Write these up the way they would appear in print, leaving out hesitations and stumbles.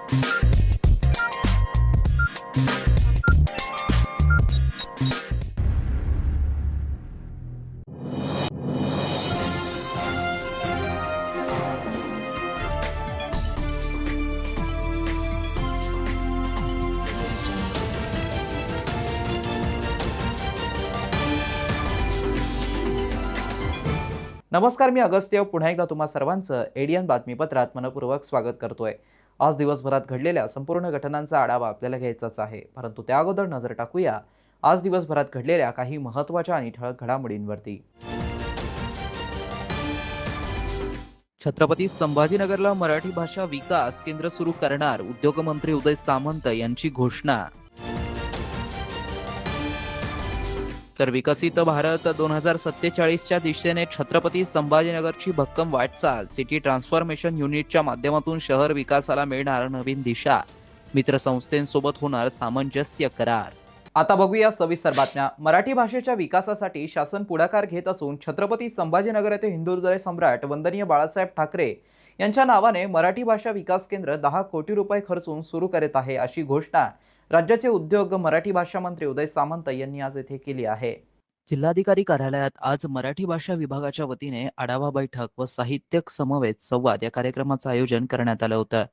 नमस्कार, मी अगस्त्य पुन्हा एकदा तुम्हा सर्वांचं एडियन बातमीपत्रात मनपूर्वक स्वागत करतोय। आज दिवसभरात घडलेल्या संपूर्ण घटनांचा आढावा आपल्याला घ्यायचाच आहे, परंतु त्या अगोदर नजर टाकूया आज दिवसभरात घडलेल्या काही महत्त्वाच्या आणि ठळक घडामोडींवरती। छत्रपती संभाजीनगरला मराठी भाषा विकास केंद्र सुरू करणार, उद्योगमंत्री उदय सामंत यांची घोषणा। तर विकसित भारत 2047च्या दिशेने छत्रपती संभाजीनगरची भक्कम वाटचाल, सिटी ट्रान्सफॉर्मेशन युनिटच्या माध्यमातून शहर विकासाला मिळणार नवीन दिशा, मित्रसंस्थेंसोबत होणार सामंजस्य करार। आता बघूया सविस्तर बातम्या। मराठी भाषेच्या विकासासाठी शासन पुढाकार घेत असून छत्रपती संभाजीनगर येथे हिंदुहृदय सम्राट वंदनीय बाळासाहेब ठाकरे यांच्या नावाने मराठी भाषा विकास केंद्र 10 कोटी रुपये खर्चून सुरू करत आहे, अशी घोषणा राज्याचे उद्योग मराठी भाषा मंत्री उदय सामंत यांनी आज येथे केली आहे। जिल्हाधिकारी कार्यालयात आज मराठी भाषा विभागाच्या वतीने आढावा बैठक व साहित्यिक समवेत संवाद या कार्यक्रमाचं आयोजन करण्यात आलं होतं।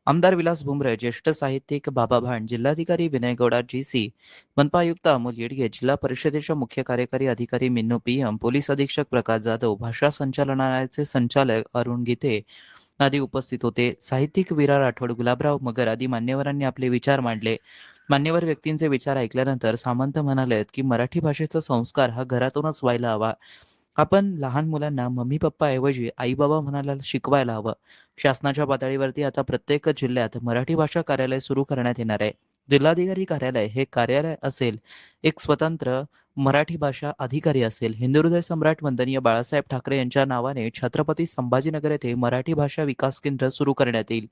आमदार विलास भुमरे, ज्येष्ठ साहित्यिक बाबा भांड, जिल्हाधिकारी विनय गौडा GC, मनपा आयुक्त अमोल येडगे, जिल्हा परिषदेच्या मुख्य कार्यकारी अधिकारी मिन्नू PM, पोलीस अधीक्षक प्रकाश जाधव, भाषा संचालनालयाचे संचालक अरुण गीते आदी उपस्थित होते। साहित्यिक विरा राठोड, गुलाबराव मगर आदी मान्यवरांनी आपले विचार मांडले। मान्यवर व्यक्तींचे विचार ऐकल्यानंतर सामंत म्हणालेत की मराठी भाषेचा संस्कार हा घरातूनच व्हायला हवा। आपण लहान मुलांना मम्मी पप्पा ऐवजी आई बाबा म्हणायला शिकवायला हवं। शासनाच्या पातळीवरती आता प्रत्येक जिल्ह्यात मराठी भाषा कार्यालय सुरू करण्यात येणार आहे। जिल्हाधिकारी कार्यालय हे कार्यालय असेल, एक स्वतंत्र मराठी भाषा अधिकारी असेल। हिंदुहृदय सम्राट वंदनीय बाळासाहेब ठाकरे यांच्या नावाने छत्रपती संभाजीनगर येथे मराठी भाषा विकास केंद्र सुरू करण्यात येईल।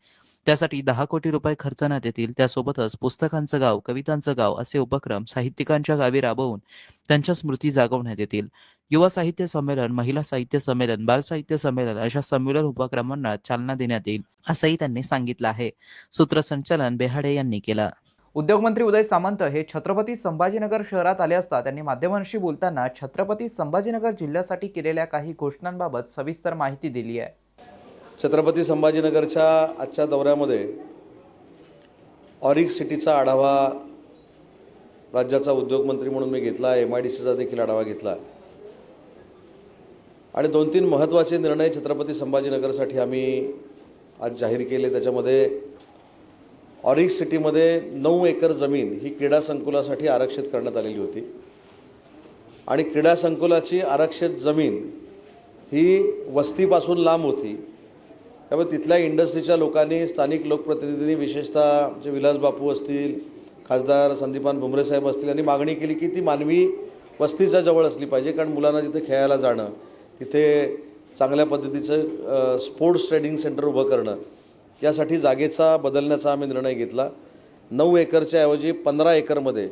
त्यासाठी 10 कोटी रुपये खर्चण्यात येतील। त्यासोबतच पुस्तकांचं गाव, कवितांचं गाव असे उपक्रम साहित्यिकांच्या गावी राबवून त्यांच्या स्मृती जागवण्यात येतील। युवा साहित्य संमेलन, महिला साहित्य संमेलन, बाल साहित्य संमेलन अशा संमेलन उपक्रमांना चालना देण्यात येईल, असंही त्यांनी सांगितलं आहे। सूत्रसंचालन बेहाडे यांनी केलं। उद्योगमंत्री उदय सामंत हे छत्रपती संभाजीनगर शहरात आले असता त्यांनी माध्यमांशी बोलताना छत्रपती संभाजीनगर जिल्ह्यासाठी केलेल्या काही घोषणांबाबत सविस्तर माहिती दिली आहे। छत्रपती संभाजीनगरच्या आजच्या दौऱ्यामध्ये ऑरिक सिटीचा आढावा राज्याचा उद्योगमंत्री म्हणून मी घेतला, MIDCचा देखील आढावा घेतला आणि 2-3 महत्त्वाचे निर्णय छत्रपती संभाजीनगरसाठी आम्ही आज जाहीर केले। त्याच्यामध्ये ऑरिक सिटीमध्ये 9 एकर जमीन ही क्रीडा संकुलासाठी आरक्षित करण्यात आलेली होती आणि क्रीडा संकुलाची आरक्षित जमीन ही वस्तीपासून लांब होती। त्यामुळे तिथल्या इंडस्ट्रीच्या लोकांनी, स्थानिक लोकप्रतिनिधींनी, विशेषतः जे विलास बापू असतील, खासदार संदीपान भुमरे साहेब असतील, यांनी मागणी केली की ती मानवी वस्तीच्या जवळ असली पाहिजे, कारण मुलांना तिथे खेळायला जाणं, तिथे चांगल्या पद्धतीचं स्पोर्ट्स ट्रेनिंग सेंटर उभं करणं, यासाठी जागेचा बदलण्याचा आम्ही निर्णय घेतला। 9 एकरच्या ऐवजी 15 एकरमध्ये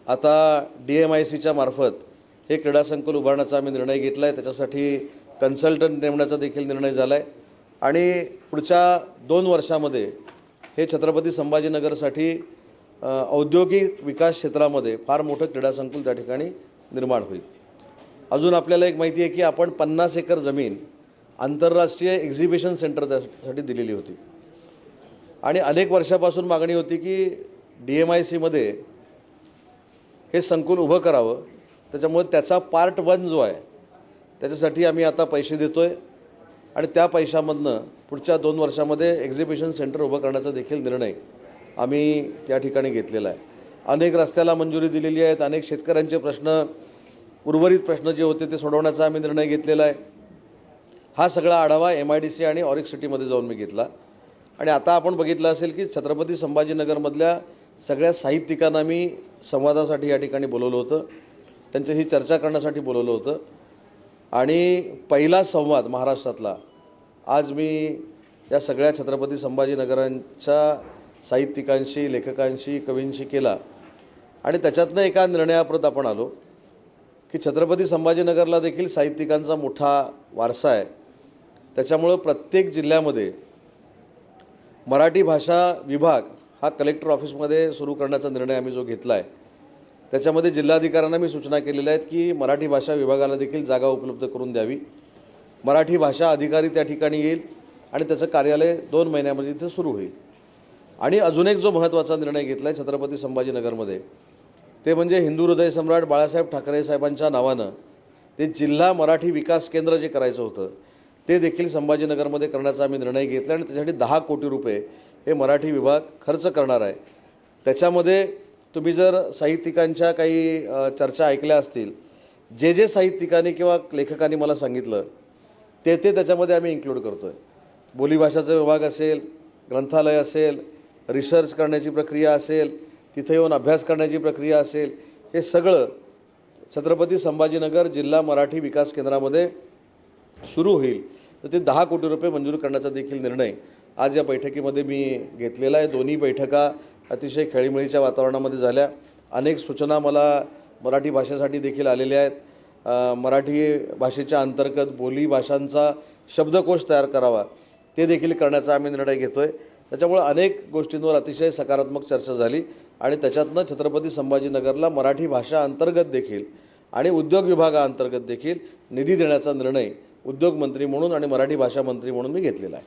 आता DMICच्या मार्फत हे क्रीडा संकुल उभारण्याचा आम्ही निर्णय घेतला आहे। त्याच्यासाठी कन्सल्टंट नेमण्याचा देखील निर्णय झाला आहे आणि पुढच्या 2 वर्षामध्ये हे छत्रपती संभाजीनगरसाठी औद्योगिक विकास क्षेत्रामध्ये फार मोठं क्रीडा संकुल त्या ठिकाणी निर्माण होईल। अजून आपल्याला एक माहिती आहे की आपण 50 एकर जमीन आंतरराष्ट्रीय एक्झिबिशन सेंटर त्यासाठी दिलेली होती आणि अनेक वर्षापासून मागणी होती की DMICमध्ये हे संकुल उभं करावं। त्याच्यामुळे त्याचा पार्ट 1 जो आहे त्याच्यासाठी आम्ही आता पैसे देतो आहे आणि त्या पैशामधनं पुढच्या 2 वर्षामध्ये एक्झिबिशन सेंटर उभं करण्याचा देखील निर्णय आम्ही त्या ठिकाणी घेतलेला आहे। अनेक रस्त्याला मंजुरी दिलेली आहेत, अनेक शेतकऱ्यांचे प्रश्न, उर्वरित प्रश्न जे होते ते सोडवण्याचा आम्ही निर्णय घेतलेला आहे। हा सगळा आढावा MIDC आणि ऑरिक सिटीमध्ये जाऊन मी घेतला आणि आता आपण बघितलं असेल की छत्रपती संभाजीनगरमधल्या सगळ्या साहित्यिकांना मी संवादासाठी या ठिकाणी बोलवलं होतं, त्यांच्याशी चर्चा करण्यासाठी बोलवलं होतं आणि पहिला संवाद महाराष्ट्रातला आज मी या सगळ्या छत्रपती संभाजीनगरांच्या साहित्यिकांशी, लेखकांशी, कवींशी केला आणि त्याच्यातनं एका निर्णयाप्रत आपण आलो की छत्रपती संभाजीनगरला देखील साहित्यिकांचा मोठा वारसा आहे। त्याच्यामुळं प्रत्येक जिल्ह्यामध्ये मराठी भाषा विभाग हा कलेक्टर ऑफिसमध्ये सुरू करण्याचा निर्णय आम्ही जो घेतला आहे त्याच्यामध्ये जिल्हाधिकाऱ्यांना मी सूचना केलेल्या आहेत की मराठी भाषा विभागाला देखील जागा उपलब्ध करून द्यावी. मराठी भाषा अधिकारी त्या ठिकाणी येईल आणि त्याचं कार्यालय 2 महिन्यामध्ये इथे सुरू होईल. आणि अजून एक जो महत्त्वाचा निर्णय घेतला आहे छत्रपती संभाजीनगरमध्ये ते म्हणजे हिंदू हृदय सम्राट बाळासाहेब ठाकरे साहेबांच्या नावानं ते जिल्हा मराठी विकास केंद्र जे करायचं होतं ते देखील संभाजीनगरमध्ये करण्याचा आम्ही निर्णय घेतला आणि त्यासाठी 10 कोटी रुपये हे मराठी विभाग खर्च करणार आहे. त्याच्यामध्ये तुम्ही जर साहित्यिकांच्या काही चर्चा ऐकल्या असतील, जे साहित्यिकांनी किंवा लेखकांनी मला सांगितलं ते त्याच्यामध्ये आम्ही इन्क्लूड करतो आहे. बोलीभाषाचा विभाग असेल, ग्रंथालय असेल, रिसर्च करण्याची प्रक्रिया असेल, तिथे येऊन अभ्यास करण्याची प्रक्रिया असेल, हे सगळं छत्रपती संभाजीनगर जिल्हा मराठी विकास केंद्रामध्ये सुरू होईल. तर ते 10 कोटी रुपये मंजूर करण्याचा देखील निर्णय आज या बैठकीमध्ये मी घेतलेला आहे. दोन्ही बैठका अतिशय खेळीमेळीच्या वातावरणामध्ये झाल्या. अनेक सूचना मला मराठी भाषेसाठी देखील आलेल्या आहेत. मराठी भाषेच्या अंतर्गत बोली भाषांचा शब्दकोश तयार करावा ते देखील करण्याचा आम्ही निर्णय घेतो आहे. त्याच्यामुळे अनेक गोष्टींवर अतिशय सकारात्मक चर्चा झाली आणि त्याच्यातनं छत्रपती संभाजीनगरला मराठी भाषा अंतर्गत देखील आणि उद्योग विभागाअंतर्गत देखील निधी देण्याचा निर्णय उद्योग मंत्री म्हणून आणि मराठी भाषा मंत्री म्हणून मी घेतलेला आहे.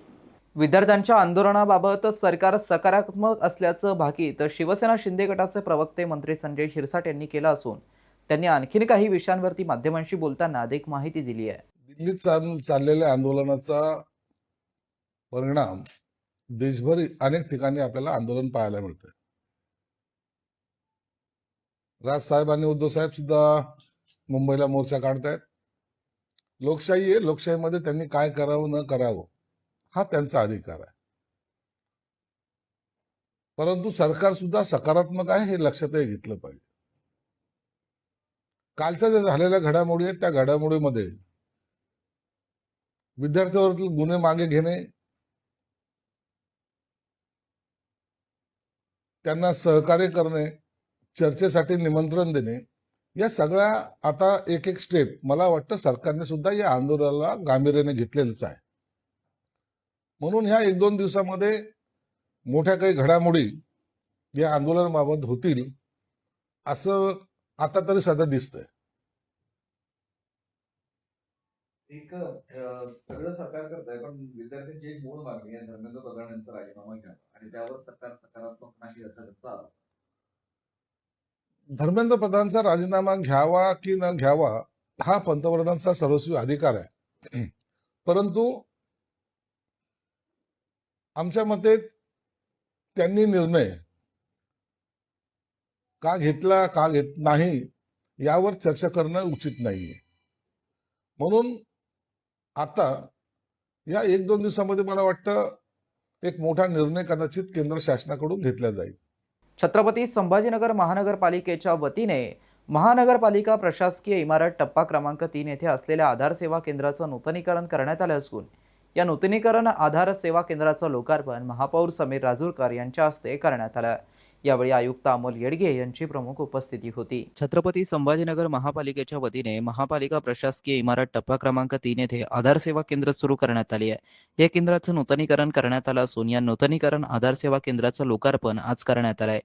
विद्यार्थ्यांच्या आंदोलनाबाबत सरकार सकारात्मक असल्याचं भाकीत शिवसेना शिंदे गटाचे प्रवक्ते मंत्री संजय शिरसाट यांनी केलं असून त्यांनी आणखीन काही विषयांवरती माध्यमांशी बोलताना अधिक माहिती दिली आहे. दिल्लीत चाललेल्या आंदोलनाचा परिणाम देशभर अनेक ठिकाणी आपल्याला आंदोलन पाहायला मिळतं. राजसाहेब आणि उद्धव साहेब सुद्धा मुंबईला मोर्चा काढतायत. लोकशाही आहे, लोकशाहीमध्ये त्यांनी काय करावं न करावं हा त्यांचा अधिकार आहे. परंतु सरकार सुद्धा सकारात्मक आहे हे लक्षातही घेतलं पाहिजे. कालच्या ज्या झालेल्या घडामोडी आहेत त्या घडामोडीमध्ये विद्यार्थ्यांवरील गुन्हे मागे घेणे, त्यांना सहकार्य करणे, चर्चेसाठी निमंत्रण देणे, या सगळ्या आता एक एक स्टेप मला वाटतं सरकारने सुद्धा या आंदोलनाला गांभीर्याने घेतलेलंच आहे. म्हणून ह्या 1-2 दिवसामध्ये मोठ्या काही घडामोडी या आंदोलनाबाबत होतील असं आता तरी सध्या दिसतंय. एक सगळं सरकार करत आहे पण विद्यार्थ्यांची एक मूळ मागणी आहे धर्मेंद्र प्रधान यांचा राजीनामा घ्यावा आणि त्यावर सरकार सकारात्मक नाही असं त्यांचा. धर्मेंद्र प्रधानचा राजीनामा घ्यावा की न घ्यावा हा पंतप्रधानांचा सर्वस्वी अधिकार आहे. परंतु आमच्या मते त्यांनी निर्णय का घेतला का घेत नाही यावर चर्चा करणं उचित नाहीये. म्हणून आता या 1-2 दिवसामध्ये मला वाटतं एक मोठा निर्णय कदाचित केंद्र शासनाकडून घेतला जाईल. छत्रपती संभाजीनगर महानगरपालिकेच्या वतीने महानगरपालिका प्रशासकीय इमारत टप्पा क्रमांक 3 येथे असलेल्या आधार सेवा केंद्राचं नूतनीकरण करण्यात आलं असून या नूतनीकरण आधार सेवा केंद्राचं लोकार्पण महापौर समीर राजूरकर यांच्या हस्ते करण्यात आलं. यावेळी आयुक्त अमोल येडगे यांची प्रमुख उपस्थिती होती. छत्रपती संभाजीनगर महापालिकेच्या वतीने महापालिका प्रशासकीय इमारत टप्पा क्रमांक 3 येथे आधार सेवा केंद्र सुरू करण्यात आली आहे. या केंद्राचं नूतनीकरण करण्यात आलं असून या नूतनीकरण आधार सेवा केंद्राचं लोकार्पण आज करण्यात आलंय.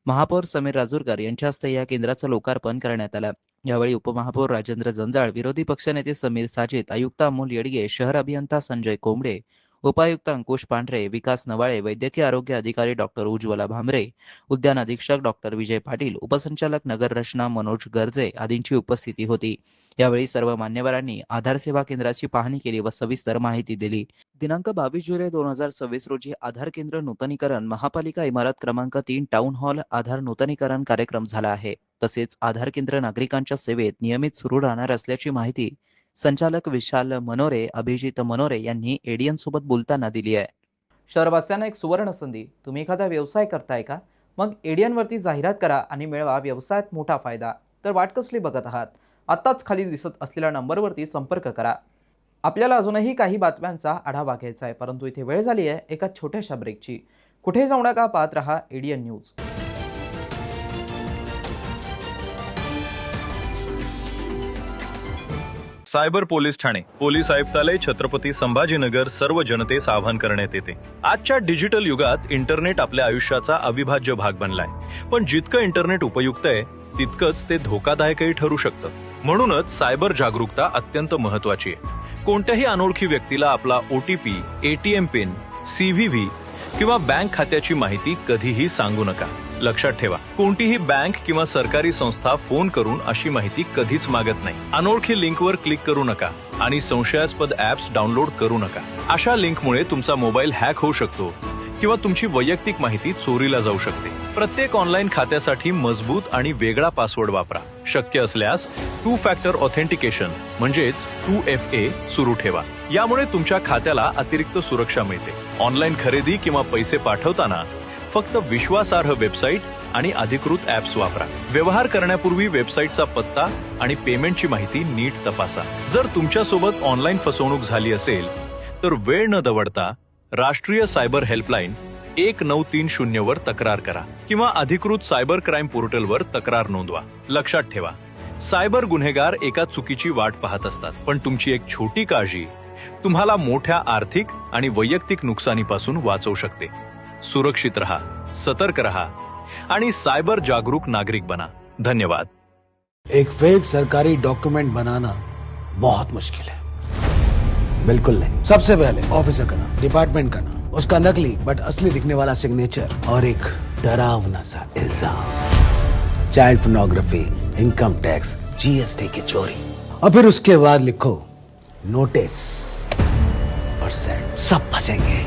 महापौर समीर राजूरकर यांच्या हस्ते या केंद्राचं लोकार्पण करण्यात आलं. यावेळी उपमहापौर राजेंद्र जंजाळ, विरोधी पक्षनेते समीर साजिद, आयुक्त अमोल येडगे, शहर अभियंता संजय कोंबडे, उपायुक्त अंकुश पांढरे, विकास नवाळे, वैद्यकीय आरोग्य अधिकारी डॉक्टर उज्ज्वला भामरे, उद्यान अधीक्षक डॉक्टर विजय पाटील, उपसंचालक नगर रचना मनोज गर्जे आदींची उपस्थिती होती. यावेळी सर्व मान्यवरांनी आधार सेवा केंद्राची पाहणी केली व सविस्तर माहिती दिली. दिनांक 22 जुलै 2026 रोजी आधार केंद्र नूतनीकरण महापालिका इमारत क्रमांक 3 टाउन हॉल आधार नूतनीकरण कार्यक्रम झाला आहे. तसेच आधार केंद्र नागरिकांच्या सेवेत नियमित सुरू राहणार असल्याची माहिती संचालक विशाल मनोरे, अभिजित मनोरे यांनी एडीएन सोबत बोलताना दिली आहे. शहरवासियांना एक सुवर्ण संधी. तुम्ही एखादा व्यवसाय करताय का? मग एडीएन वरती जाहिरात करा आणि मिळवा व्यवसायात मोठा फायदा. तर वाट कसली बघत आहात? आत्ताच खाली दिसत असलेल्या नंबरवरती संपर्क करा. आपल्याला अजूनही काही बातम्यांचा आढावा घ्यायचा आहे, परंतु इथे वेळ झाली आहे एका छोट्याशा ब्रेकची. कुठे जाऊ नका, पाहत रहा ADN news. Cyber police Thane police आयुक्तालय छत्रपती संभाजीनगर सर्व जनतेस आवाहन करण्यात येते. आजच्या डिजिटल युगात इंटरनेट आपल्या आयुष्याचा अविभाज्य भाग बनलाय. पण जितकं इंटरनेट उपयुक्त आहे तितकंच ते धोकादायकही ठरू शकतं. म्हणूनच सायबर जागरूकता अत्यंत महत्वाची आहे. कोणत्याही अनोळखी व्यक्तीला आपला OTP, ATM पिन, CVV किंवा बँक खात्याची माहिती कधीही सांगू नका. लक्षात ठेवा, कोणतीही बँक किंवा सरकारी संस्था फोन करून अशी माहिती कधीच मागत नाही. अनोळखी लिंकवर क्लिक करू नका आणि संशयास्पद ऍप्स डाउनलोड करू नका. अशा लिंकमुळे तुमचा मोबाईल हॅक होऊ शकतो किंवा तुमची वैयक्तिक माहिती चोरीला जाऊ शकते. प्रत्येक ऑनलाईन खात्यासाठी मजबूत आणि वेगळा पासवर्ड वापरा. शक्य असल्यास 2 फॅक्टर ऑथेंटिकेशन म्हणजेच 2FA सुरू ठेवा. यामुळे तुमच्या खात्याला अतिरिक्त सुरक्षा मिळते. ऑनलाईन खरेदी किंवा पैसे पाठवताना फक्त विश्वासार्ह वेबसाईट आणि अधिकृत ऍप्स वापरा. व्यवहार करण्यापूर्वी वेबसाईटचा पत्ता आणि पेमेंटची माहिती नीट तपासा. जर तुमच्यासोबत ऑनलाईन फसवणूक झाली असेल तर वेळ न दवडता राष्ट्रीय सायबर हेल्पलाईन 1930 वर तक्रार करा किंवा अधिकृत सायबर क्राईम पोर्टलवर तक्रार नोंदवा. लक्षात ठेवा, सायबर गुन्हेगार एका चुकीची वाट पाहत असतात, पण तुमची एक छोटी काळजी तुम्हाला मोठ्या आर्थिक आणि वैयक्तिक नुकसानीपासून वाचवू शकते. सुरक्षित रहा, सतर्क रहा आणि सायबर जागरूक नागरिक बना. धन्यवाद. एक फेक सरकारी डॉक्यूमेंट बनाना बहुत मुश्किल है. बिल्कुल नहीं. सबसे पहले ऑफिसर का नाम, डिपार्टमेंट का नाम, उसका नकली बट असली दिखने वाला सिग्नेचर और एक डरावना सा इल्जाम. Child pornography, income tax, GST की चोरी. और फिर उसके बाद लिखो नोटिस और सेंड. सब फंसेंगे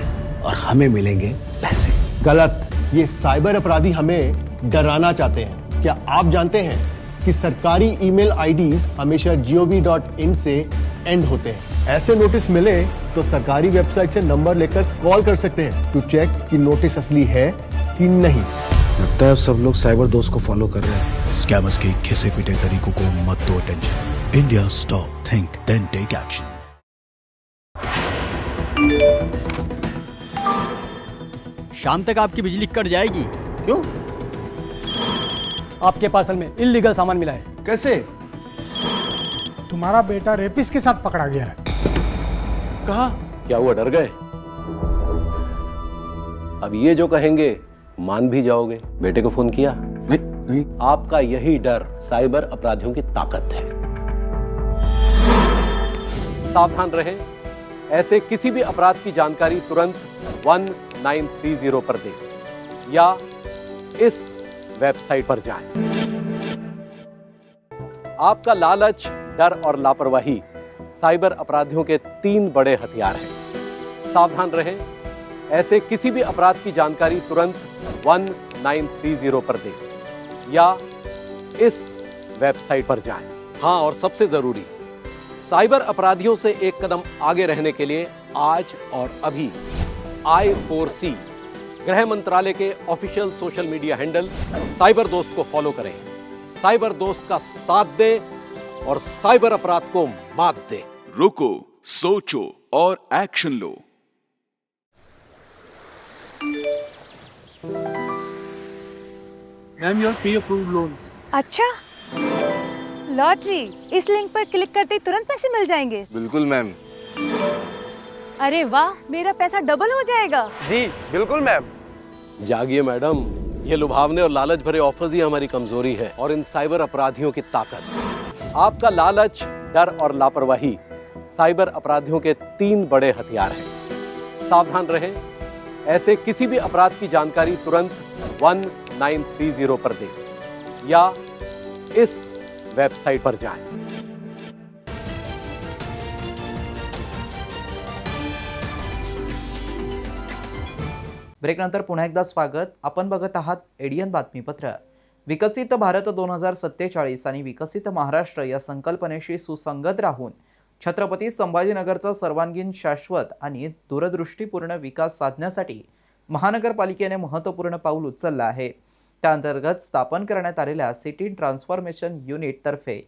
और हमें मिलेंगे पैसे. गलत. ये साइबर अपराधी हमें डराना चाहते हैं. क्या आप जानते हैं कि सरकारी ईमेल आईडीज हमेशा gov.in से एंड होते हैं. ऐसे नोटिस मिले तो सरकारी वेबसाइट से नंबर लेकर कॉल कर सकते हैं टू चेक कि नोटिस असली है कि नहीं. लगता है अब सब लोग साइबर दोस्त को फॉलो कर रहे हैं. स्कैमर्स के घिसे पिटे तरीकों को मत दो tension. India stop, think then take action. शाम तक आपकी बिजली कट जाएगी. क्यों? आपके पार्सल में इल्लीगल सामान मिला है. कैसे? तुम्हारा बेटा रेपिस्ट के साथ पकड़ा गया है. कहा? क्या हुआ, डर गए? अब ये जो कहेंगे मान भी जाओगे. बेटे को फोन किया? नहीं. आपका यही डर साइबर अपराधियों की ताकत है. सावधान रहें. ऐसे किसी भी अपराध की जानकारी तुरंत 1930 पर दें या इस वेबसाइट पर जाएं. आपका लालच, डर और लापरवाही साइबर अपराधियों के 3 बड़े हथियार हैं. सावधान रहें. ऐसे किसी भी अपराध की जानकारी तुरंत 1930 पर दें या इस वेबसाइट पर जाएं. हाँ, और सबसे जरूरी, साइबर अपराधियों से एक कदम आगे रहने के लिए आज और अभी I4C गृह मंत्रालय के official social media handle cyber दोस्त को फॉलो करें. साइबर दोस्त का साथ दें और साइबर अपराध को मात दें. रुको, सोचो और action low. Ma'am, your pre approved loan. अच्छा, लॉटरी. इस लिंक पर क्लिक करते ही तुरंत पैसे मिल जाएंगे. बिल्कुल मैम. अरे वाह, मेरा पैसा डबल हो जाएगा. जी बिल्कुल मैम. जागिए मैडम, ये लुभावने और लालच भरे ऑफर्स ही हमारी कमजोरी है और इन साइबर अपराधियों की ताकत. आपका लालच, डर और लापरवाही साइबर अपराधियों के 3 बड़े हथियार हैं. सावधान रहें. ऐसे किसी भी अपराध की जानकारी तुरंत 1930 पर दें या इस वेबसाइट पर जाएं. ब्रेकनंतर पुन्हा एकदा स्वागत. आपण बघत आहात एडियन बातमीपत्र. विकसित भारत 2047 आणि विकसित महाराष्ट्र या संकल्पनेशी सुसंगत राहून छत्रपती संभाजीनगरचा सर्वांगीण, शाश्वत आणि दूरदृष्टीपूर्ण विकास साधण्यासाठी महानगरपालिकेने महत्त्वपूर्ण पाऊल उचललं आहे. त्याअंतर्गत स्थापन करण्यात आलेल्या सिटी ट्रान्सफॉर्मेशन युनिटतर्फे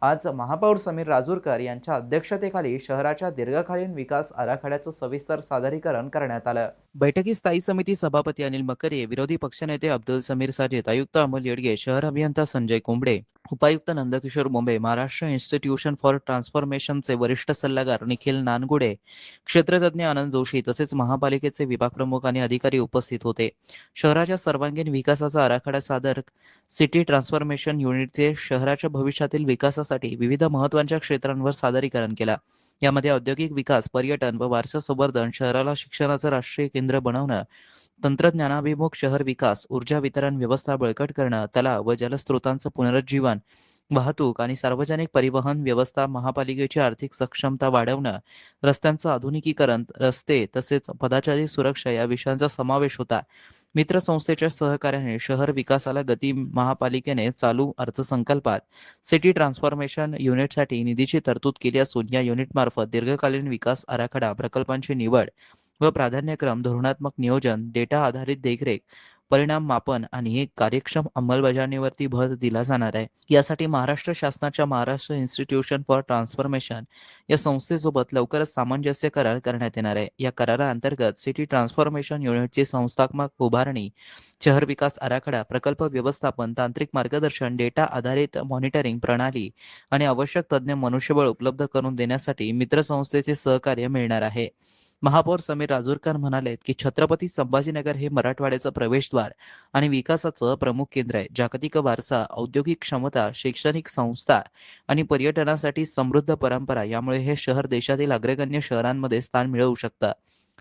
आज महापौर समीर राजूरकर यांच्या अध्यक्षतेखाली शहराच्या दीर्घकालीन विकास आराखड्याचं सविस्तर सादरीकरण करण्यात आलं. बैठकीत स्थायी समिती सभापती अनिल मकरे, विरोधी पक्षनेते अब्दुल समीर साजिद, आयुक्त अमोल येडगे, शहर अभियंता संजय कुंबडे, उपायुक्त नंदकिशोर मुंबे, महाराष्ट्र इन्स्टिट्यूशन फॉर ट्रान्सफॉर्मेशनचे वरिष्ठ सल्लागार निखिल नानगुडे, क्षेत्रतज्ञ आनंद जोशी तसेच महापालिकेचे विभाग प्रमुख आणि अधिकारी उपस्थित होते. शहराच्या सर्वांगीण विकासाचा आराखडा सादर सिटी ट्रान्सफॉर्मेशन युनिटचे शहराच्या भविष्यातील विकासासाठी विविध महत्त्वाच्या क्षेत्रांवर सादरीकरण केला. यामध्ये औद्योगिक विकास, पर्यटन व वारसा संवर्धन, शहराला शिक्षणाचं राष्ट्रीय केंद्र बनवणं, तंत्रज्ञानाभिमुख शहर विकास, ऊर्जा वितरण व्यवस्था बळकट करणं, तलाव व जलस्रोतांचं पुनरुज्जीवन, वाहतूक आणि सार्वजनिक परिवहन व्यवस्था, महापालिकेची आर्थिक सक्षमता वाढवणं, रस्त्यांचं आधुनिकीकरण, रस्ते तसेच पदाचारी सुरक्षा या विषयांचा समावेश होता. मित्र संस्थेच्या सहकार्याने शहर विकासाला गती महापालिकेने चालू अर्थसंकल्पात सिटी ट्रान्सफॉर्मेशन युनिटसाठी निधीची तरतूद केली असून या युनिटमार्फत दीर्घकालीन विकास आराखडा, प्रकल्पांची निवड व प्राधान्यक्रम, धोरणात्मक नियोजन, डेटा आधारित देखरेख, परिणाम मापन आणि कार्यक्षम अंमलबजावणीवरती भर दिला जाणार आहे. यासाठी महाराष्ट्र शासनाच्या महाराष्ट्र इन्स्टिट्यूशन फॉर ट्रान्सफॉर्मेशन या संस्थेसोबत लवकरच सामंजस्य करार करण्यात येणार आहे. या कराराअंतर्गत सिटी ट्रान्सफॉर्मेशन युनिटची संस्थात्मक उभारणी, शहर विकास आराखडा, प्रकल्प व्यवस्थापन, तांत्रिक मार्गदर्शन, डेटा आधारित मॉनिटरिंग प्रणाली आणि आवश्यक तज्ज्ञ मनुष्यबळ उपलब्ध करून देण्यासाठी मित्रसंस्थेचे सहकार्य मिळणार आहे. महापौर समीर राजूरकर म्हणाले की छत्रपती संभाजीनगर हे मराठवाड्याचं प्रवेशद्वार आणि विकासाचं प्रमुख केंद्र आहे. जागतिक वारसा, औद्योगिक क्षमता, शैक्षणिक संस्था आणि पर्यटनासाठी समृद्ध परंपरा यामुळे हे शहर देशातील अग्रगण्य शहरांमध्ये स्थान मिळवू शकतं.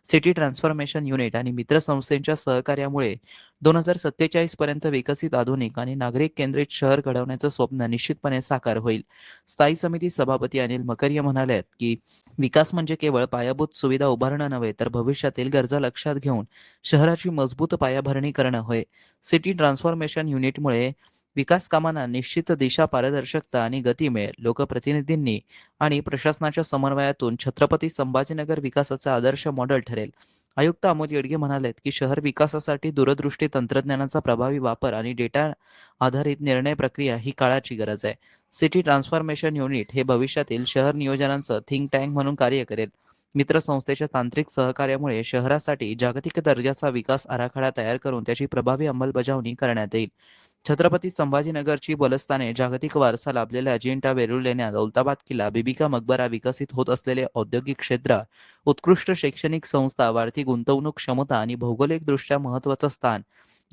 सिटी ट्रान्सफॉर्मेशन युनिट आणि मित्र संस्थेच्या सहकार्यामुळे 2047 पर्यंत विकसित, आधुनिक आणि नागरिक केंद्रित शहर घडवण्याचं स्वप्न निश्चितपणे साकार होईल. स्थायी समिती सभापती अनिल मकरिया म्हणाले की विकास म्हणजे केवळ पायाभूत सुविधा उभारणं नव्हे, तर भविष्यातील गरजा लक्षात घेऊन शहराची मजबूत पायाभरणी करणं होय. सिटी ट्रान्सफॉर्मेशन युनिटमुळे विकास कामांना निश्चित दिशा, पारदर्शकता आणि गती मिळेल. लोकप्रतिनिधींनी आणि प्रशासनाच्या समन्वयातून छत्रपती संभाजीनगर विकासाचा आदर्श मॉडेल ठरेल. आयुक्त अमोल येडगे म्हणालेत की शहर विकासासाठी दूरदृष्टी, तंत्रज्ञानाचा प्रभावी वापर आणि डेटा आधारित निर्णय प्रक्रिया ही काळाची गरज आहे. सिटी ट्रान्सफॉर्मेशन युनिट हे भविष्यातील शहर नियोजनाचं थिंक टँक म्हणून कार्य करेल. मित्र संस्थेच्या तांत्रिक सहकार्यामुळे शहरासाठी जागतिक दर्जाचा विकास आराखडा तयार करून त्याची प्रभावी अंमलबजावणी करण्यात येईल. छत्रपती संभाजीनगरची बलस्थाने, जागतिक वारसा लाभलेल्या अजिंठा, वेरूळ लेण्या, दौलताबाद किल्ला, बिबिका मकबरा, विकसित होत असलेले औद्योगिक क्षेत्र, उत्कृष्ट शैक्षणिक संस्था, वाढती गुंतवणूक क्षमता आणि भौगोलिकदृष्ट्या महत्त्वाचं स्थान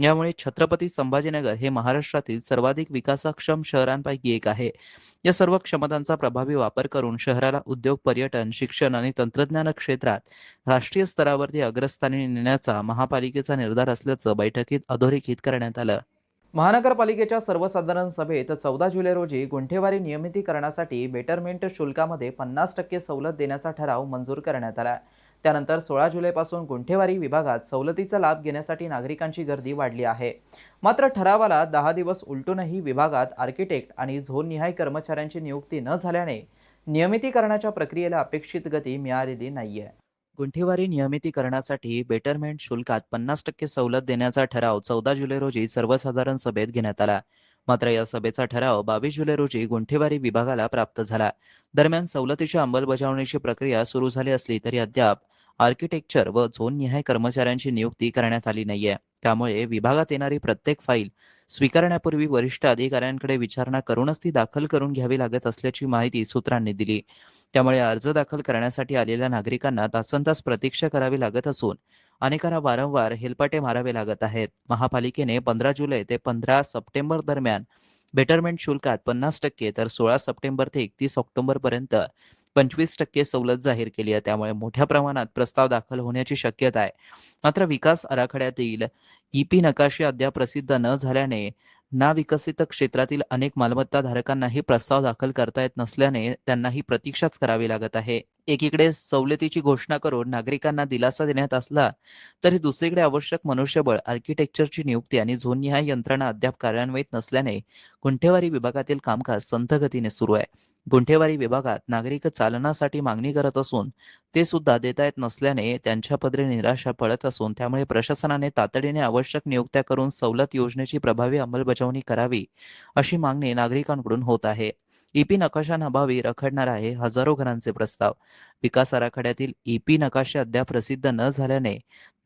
यामुळे छत्रपती संभाजीनगर हे महाराष्ट्रातील सर्वाधिक विकासक्षम शहरांपैकी एक आहे. या सर्व क्षमतांचा प्रभावी वापर करून शहराला उद्योग, पर्यटन, शिक्षण आणि तंत्रज्ञान क्षेत्रात राष्ट्रीय स्तरावरती अग्रस्थानी नेण्याचा महापालिकेचा निर्धार असल्याचं बैठकीत अधोरेखित करण्यात आलं. महानगरपालिकेच्या सर्वसाधारण सभेत 14 जुलै रोजी गुंठेवारी नियमितीकरणासाठी बेटरमेंट शुल्कामध्ये 50% सवलत देण्याचा ठराव मंजूर करण्यात आला. त्यानंतर 16 जुलैपासून गुंठेवारी विभागात सवलतीचा लाभ घेण्यासाठी नागरिकांची गर्दी वाढली आहे. मात्र ठरावाला 10 दिवस उलटूनही विभागात आर्किटेक्ट आणि झोननिहाय कर्मचाऱ्यांची नियुक्ती न झाल्याने नियमितीकरणाच्या प्रक्रियेला अपेक्षित गती मिळालेली नाहीये. गुंठेवारी नियमितीकरणासाठी बेटरमेंट शुल्कात 50% सवलत देण्याचा ठराव 14 जुलै रोजी सर्वसाधारण सभेत घेण्यात आला. मात्र या सभेचा ठराव 22 जुलै रोजी गुंठेवारी विभागाला प्राप्त झाला. दरम्यान सवलतीच्या अंमलबजावणीची प्रक्रिया सुरू झाली असली तरी अद्याप आर्किटेक्चर व झोननिहाय कर्मचाऱ्यांची नियुक्ती करण्यात आली नाहीये. त्यामुळे विभागात येणारी प्रत्येक फाईल स्वीकारण्यापूर्वी वरिष्ठ अधिकाऱ्यांकडे विचारणा करूनच ती दाखल करून घ्यावी लागत असल्याची माहिती सूत्रांनी दिली. त्यामुळे अर्ज दाखल करण्यासाठी आलेल्या नागरिकांना तासनतास प्रतीक्षा करावी लागत असून अनेकांना वारंवार हेलपाटे मारावे लागत आहेत. महापालिकेने 15 जुलै ते 15 सप्टेंबर दरम्यान बेटरमेंट शुल्कात 50% तर 16 सप्टेंबर ते 31 ऑक्टोबर पर्यंत 25% सवलत जाहीर केली आहे. त्यामुळे मोठ्या प्रमाणात प्रस्ताव दाखल होण्याची शक्यता आहे. मात्र विकास आराखड्यातील ईपी नकाशे अद्याप प्रसिद्ध न झाल्याने नाविकसित क्षेत्रातील अनेक मालमत्ता धारकांनाही प्रस्ताव दाखल करता येत नसल्याने त्यांनाही प्रतीक्षाच करावी लागत आहे. एकीकडे सवलतीची घोषणा करून नागरिकांना दिलासा देण्यात असला तरी दुसरीकडे आवश्यक मनुष्यबळ, आर्किटेक्चरची नियुक्ती आणि झोननिहाय यंत्रणा अद्याप कार्यान्वित नसल्याने गुंठेवारी विभागातील कामकाज संथ गतीने सुरू आहे. गुंठेवारी विभागात नागरिक चालनासाठी मागणी करत असून ते सुद्धा देता येत नसल्याने त्यांच्या पदरी निराशा पडत असून त्यामुळे प्रशासनाने तातडीने आवश्यक नियुक्त्या करून सवलत योजनेची प्रभावी अंमलबजावणी करावी अशी मागणी नागरिकांकडून होत आहे. ईपी नकाशांअभावी रखडणार आहे हजारो घरांचे प्रस्ताव. विकास आराखड्यातील ईपी नकाशे अद्याप प्रसिद्ध न झाल्याने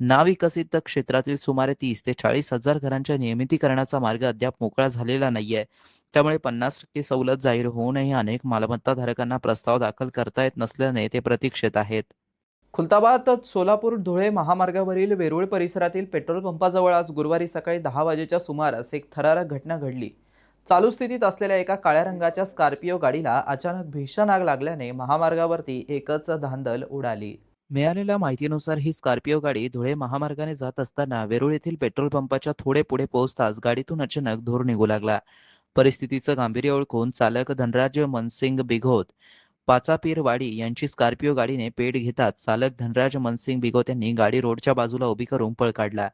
नाविकसित क्षेत्रातील सुमारे 30 ते 40 हजार घरांच्या नियमितीकरणाचा मार्ग अद्याप मोकळा झालेला नाहीये. त्यामुळे 50% सवलत जाहीर होऊनही अनेक मालमत्ताधारकांना प्रस्ताव दाखल करता येत नसल्याने ते प्रतीक्षेत आहेत. खुलताबाद सोलापूर धुळे महामार्गावरील वेरूळ परिसरातील पेट्रोल पंपाजवळ आज गुरुवारी सकाळी 10 वाजेच्या सुमारास एक थरारक घटना घडली. चालू स्थितीत असलेल्या एका काळ्या रंगाच्या स्कॉर्पिओ गाडीला अचानक भीषण आग लागल्याने महामार्गावरती एकच धांदल उडाली. मिळालेल्या माहितीनुसार ही स्कॉर्पिओ गाडी धुळे महामार्गाने जात असताना वेरूळ येथील पेट्रोल पंपाच्या थोडे पुढे पोहोचताच गाडीतून अचानक धूर निघू लागला. परिस्थितीचं गांभीर्य ओळखून चालक धनराज मनसिंग बिघोत पाचापीरवाडी यांची स्कॉर्पिओ गाडीने पेट घेतात चालक धनराज मनसिंग बिघोत यांनी गाडी रोडच्या बाजूला उभी करून पळ काढला.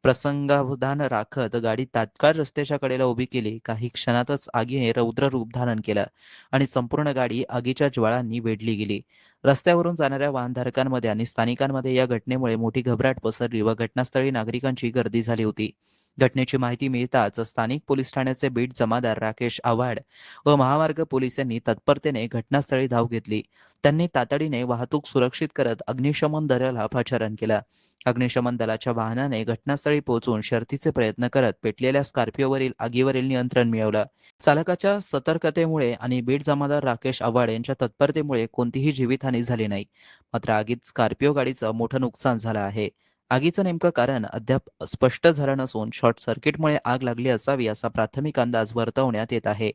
प्रसंगावधान राखत गाडी तात्काळ रस्त्याच्या कडेला उभी केली. काही क्षणातच आगीने रौद्र रूप धारण केलं आणि संपूर्ण गाडी आगीच्या ज्वाळांनी वेढली गेली. रस्त्यावरून जाणाऱ्या वाहनधारकांमध्ये आणि स्थानिकांमध्ये या घटनेमुळे मोठी घबराट पसरली व घटनास्थळी नागरिकांची गर्दी झाली होती. घटनेची माहिती मिळताच स्थानिक पोलीस ठाण्याचे बीट जमादार राकेश आव्हाड व महामार्ग पोलीस यांनी तत्परतेने घटनास्थळी धाव घेतली. त्यांनी तातडीने वाहतूक सुरक्षित करत अग्निशमन दलाला पाचारण केलं. अग्निशमन दलाच्या वाहनाने घटनास्थळी पोहोचून शर्थीचे प्रयत्न करत पेटलेल्या स्कॉर्पिओवरील आगीवरील नियंत्रण मिळवलं. चालकाच्या सतर्कतेमुळे आणि बीट जमादार राकेश आव्हाड यांच्या तत्परतेमुळे कोणतीही जीवितहानी झाली नाही. मात्र आगीत स्कॉर्पिओ गाडीचं मोठं नुकसान झालं आहे. आगीचं नेमकं कारण अद्याप स्पष्ट झालं नसून शॉर्ट सर्किटमुळे आग लागली असावी असा प्राथमिक अंदाज वर्तवण्यात येत आहे.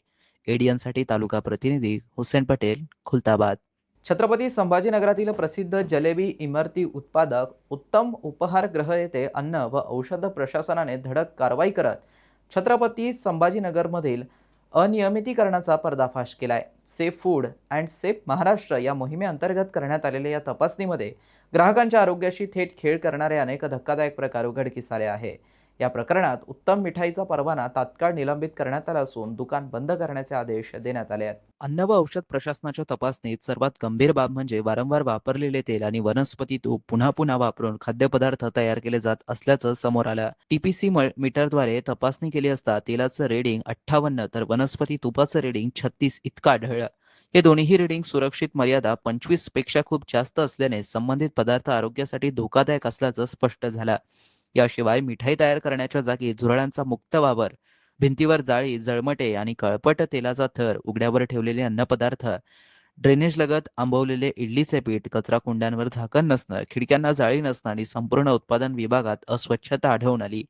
एडीएनसाठी तालुका प्रतिनिधी हुसेन पटेल, खुलताबाद. छत्रपती संभाजीनगरातील प्रसिद्ध जलेबी इमारती उत्पादक उत्तम उपहारगृह येथे अन्न व औषध प्रशासनाने धडक कारवाई करत छत्रपती संभाजीनगरमधील अनियमितीकरणाचा पर्दाफाश केलाय. Safe food and safe Maharashtra या मोहिमेअंतर्गत करण्यात आलेल्या या तपासणीमध्ये ग्राहकांच्या आरोग्याशी थेट खेळ करणारे अनेक धक्कादायक प्रकार उघडकीस आले आहे. या प्रकरणात उत्तम मिठाईचा परवाना तात्काळ निलंबित करण्यात आला असून दुकान बंद करण्याचे आदेश देण्यात आले आहेत. अन्न व औषध प्रशासनाच्या तपासणीत सर्वात गंभीर बाब म्हणजे वारंवार वापरलेले तेल आणि वनस्पती तूप पुन्हा पुन्हा वापरून खाद्यपदार्थ तयार केले जात असल्याचं समोर आलं. टीपीसी मीटरद्वारे तपासणी केली असता तेलाचं रेडिंग 58 तर वनस्पती तुपाचं रेडिंग 36 इतकं आढळलं. हे दोन्ही रिडिंग सुरक्षित मर्यादा 25 पेक्षा खूप जास्त असल्याने संबंधित पदार्थ आरोग्यासाठी धोकादायक असल्याचं स्पष्ट झालं. याशिवाय मिठाई तयार करण्याच्या जागी झुरळांचा मुक्त वावर, भिंतीवर जाळी, जळमटे आणि कळपट तेलाचा थर, उघड्यावर ठेवलेले अन्नपदार्थ, ड्रेनेज लगत आंबवलेले इडलीचे पीठ, कचरा कुंड्यांवर झाकण नसणं, खिडक्यांना जाळी नसणं आणि संपूर्ण उत्पादन विभागात अस्वच्छता आढळून आली.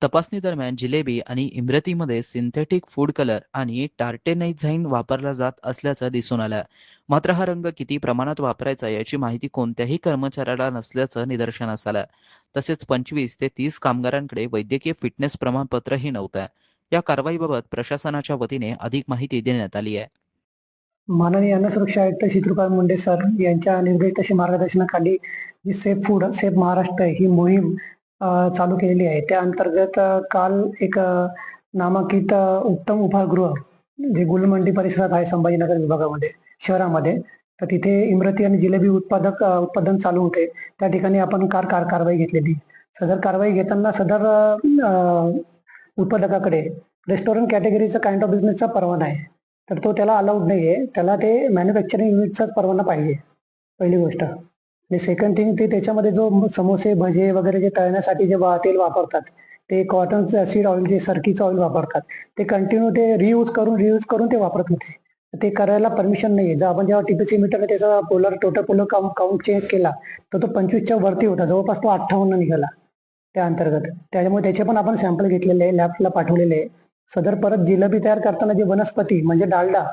तपासणी दरम्यान जिलेबी आणि इमरतीमध्ये सिंथेटिक फूड कलर आणि टार्टेनाइझाईन वापरला जात असल्याचं दिसून आलं. मात्र हा रंग किती प्रमाणात वापरायचा याची माहिती कोणत्याही कर्मचाऱ्याला नसल्याचं निदर्शनास आलं. तसेच 25 ते 30 कामगारांकडे वैद्यकीय फिटनेस प्रमाणपत्रही नव्हतं. या कारवाईबाबत प्रशासनाच्या वतीने अधिक माहिती देण्यात आली आहे. माननीय अन्न सुरक्षा आयुक्त शीतृपाल मुंडे सर यांच्या निर्देश मार्गदर्शनाखाली जी सेफ फूड सेफ महाराष्ट्र ही मोहीम चालू केलेली आहे. त्या अंतर्गत काल एक नामांकित उत्तम उपहारगृह जे गुलमंडी परिसरात आहे संभाजीनगर विभागामध्ये शहरामध्ये, तर तिथे इमरती आणि जिलेबी उत्पादन चालू होते. त्या ठिकाणी आपण कारवाई घेतलेली. सदर कारवाई घेताना सदर उत्पादकाकडे रेस्टॉरंट कॅटेगरीचा काइंड ऑफ बिझनेसचा परवाना आहे, तर तो त्याला अलाउड नाही आहे. त्याला ते मॅन्युफॅक्चरिंग युनिटचाच परवाना पाहिजे, पहिली गोष्ट. आणि सेकंड थिंग, ते त्याच्यामध्ये जो समोसे भजे वगैरे जे तळण्यासाठी जे तेल वापरतात ते कॉटनचं सीड ऑइल, जे सरकीचं ऑइल वापरतात, ते कंटिन्यू ते रियूज करून ते वापरत होते. ते करायला परमिशन नाही आहे. जर आपण जेव्हा टीपीसी मीटरने त्याचा टोटल पोलर काउंट चेक केला तर तो 25च्या वरती होता, जवळपास तो 58 निघाला त्या अंतर्गत. त्याच्यामुळे त्याचे पण आपण सॅम्पल घेतलेले आहे, लॅबला पाठवलेले आहे. सदर परत जिलेबी तयार करताना जे वनस्पती म्हणजे डालडा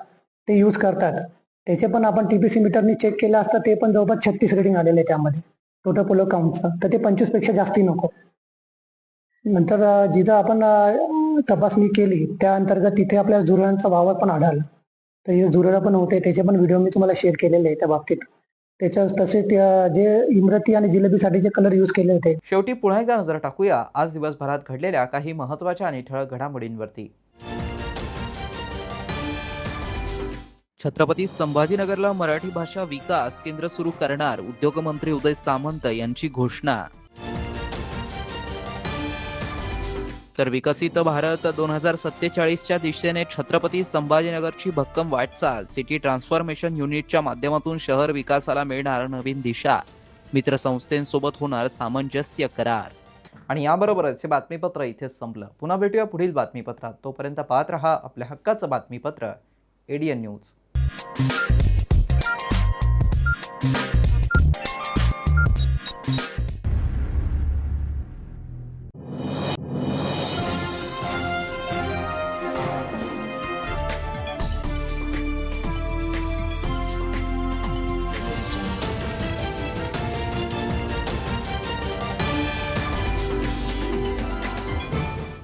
ते यूज करतात, त्याचे पण आपण टीपीसी मीटरने चेक केलं असतं, ते पण जवळपास 36 रेडिंग आलेले आहे त्यामध्ये टोटल पोलर काउंटचं. तर ते 25 पेक्षा जास्ती नको. नंतर जिथं आपण तपासणी केली त्या अंतर्गत तिथे आपल्याला झुरळांचा वावर पण आढळला. तर हे झुरळ पण होते, त्याचे पण व्हिडिओ मी तुम्हाला शेअर केलेले आहे त्या बाबतीत. तसेच जे इमरती आणि जिलेबीसाठी जे कलर यूज केले होते. शेवटी पुन्हा एकदा नजर टाकूया आज दिवसभरात घडलेल्या काही महत्त्वाच्या आणि ठळक घडामोडींवरती. छत्रपती संभाजीनगरला मराठी भाषा विकास केंद्र सुरू करणार, उद्योगमंत्री उदय सामंत यांची घोषणा. तर विकसित भारत 2047च्या दिशेने छत्रपती संभाजीनगरची भक्कम वाटचाल, सिटी ट्रान्सफॉर्मेशन युनिटच्या माध्यमातून शहर विकासाला मिळणार नवीन दिशा, मित्रसंस्थेंसोबत होणार सामंजस्य करार. आणि याबरोबरच हे बातमीपत्र इथेच संपलं. पुन्हा भेटूया पुढील बातमीपत्रात. तोपर्यंत पाहत रहा आपल्या हक्काचं बातमीपत्र ADN न्यूज.